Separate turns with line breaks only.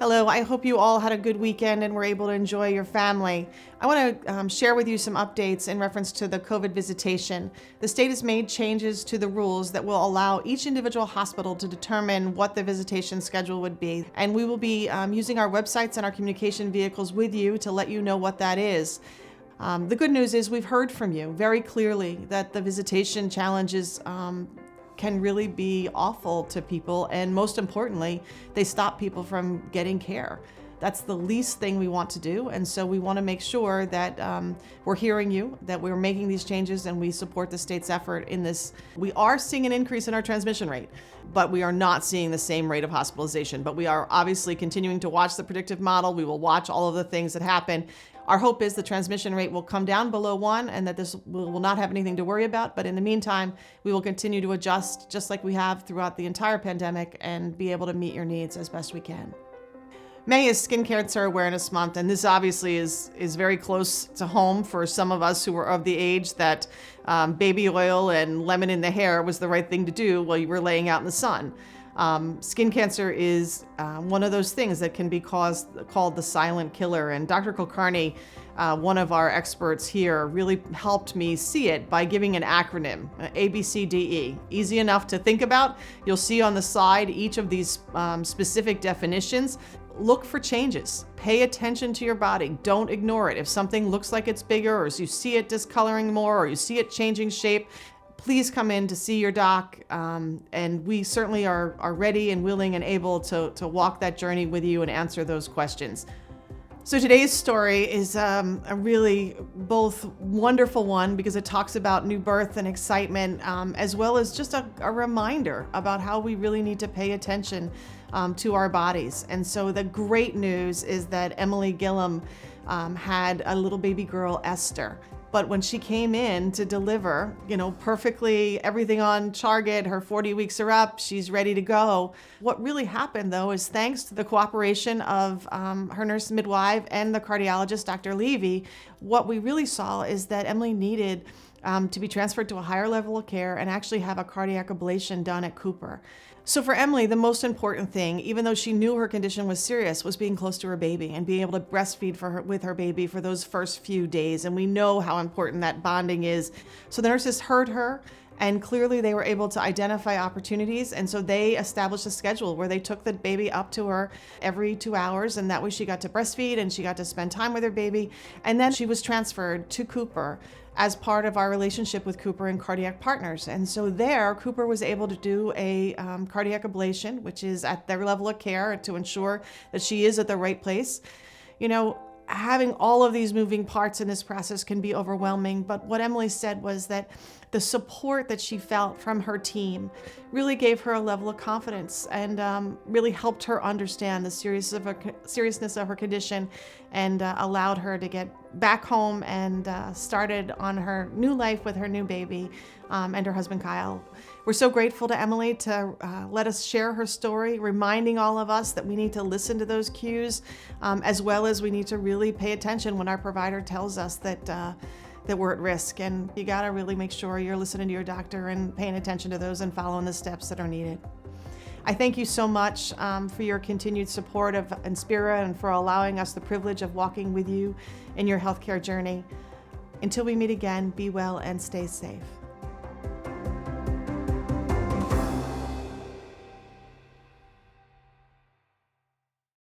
Hello, I hope you all had a good weekend and were able to enjoy your family. I want to share with you some updates in reference to the COVID visitation. The state has made changes to the rules that will allow each individual hospital to determine what the visitation schedule would be. And we will be using our websites and our communication vehicles with you to let you know what that is. The good news is we've heard from you very clearly that the visitation challenges can really be awful to people, and most importantly, they stop people from getting care. That's the least thing we want to do, and so we want to make sure that we're hearing you, that we're making these changes, and we support the state's effort in this. We are seeing an increase in our transmission rate, but we are not seeing the same rate of hospitalization. But we are obviously continuing to watch the predictive model. We will watch all of the things that happen. Our hope is the transmission rate will come down below 1 and that this will not have anything to worry about. But in the meantime, we will continue to adjust just like we have throughout the entire pandemic and be able to meet your needs as best we can. May is Skin Cancer Awareness Month, and this obviously is very close to home for some of us who are of the age that baby oil and lemon in the hair was the right thing to do while you were laying out in the sun. Skin cancer is one of those things that can be called the silent killer. And Dr. Kulkarni, one of our experts here, really helped me see it by giving an acronym, ABCDE. Easy enough to think about. You'll see on the side each of these specific definitions. Look for changes. Pay attention to your body. Don't ignore it. If something looks like it's bigger, or you see it discoloring more, or you see it changing shape, please come in to see your doc, and we certainly are ready and willing and able to walk that journey with you and answer those questions. So today's story is a really both wonderful one because it talks about new birth and excitement, as well as just a reminder about how we really need to pay attention to our bodies. And so the great news is that Emily Gillum had a little baby girl, Esther. But when she came in to deliver, perfectly, everything on target, her 40 weeks are up, she's ready to go. What really happened, though, is thanks to the cooperation of her nurse midwife and the cardiologist, Dr. Levy, what we really saw is that Emily needed to be transferred to a higher level of care and actually have a cardiac ablation done at Cooper. So for Emily, the most important thing, even though she knew her condition was serious, was being close to her baby and being able to breastfeed with her baby for those first few days. And we know how important that bonding is. So the nurses heard her, and clearly they were able to identify opportunities. And so they established a schedule where they took the baby up to her every 2 hours. And that way she got to breastfeed and she got to spend time with her baby. And then she was transferred to Cooper as part of our relationship with Cooper and Cardiac Partners. And so there, Cooper was able to do a cardiac ablation, which is at their level of care to ensure that she is at the right place. Having all of these moving parts in this process can be overwhelming, but what Emily said was that the support that she felt from her team really gave her a level of confidence and really helped her understand the seriousness of her condition and allowed her to get back home and started on her new life with her new baby and her husband, Kyle. We're so grateful to Emily to let us share her story, reminding all of us that we need to listen to those cues, as well as we need to really pay attention when our provider tells us that we're at risk. And you got to really make sure you're listening to your doctor and paying attention to those and following the steps that are needed. I thank you so much for your continued support of Inspira and for allowing us the privilege of walking with you in your healthcare journey. Until we meet again, be well and stay safe.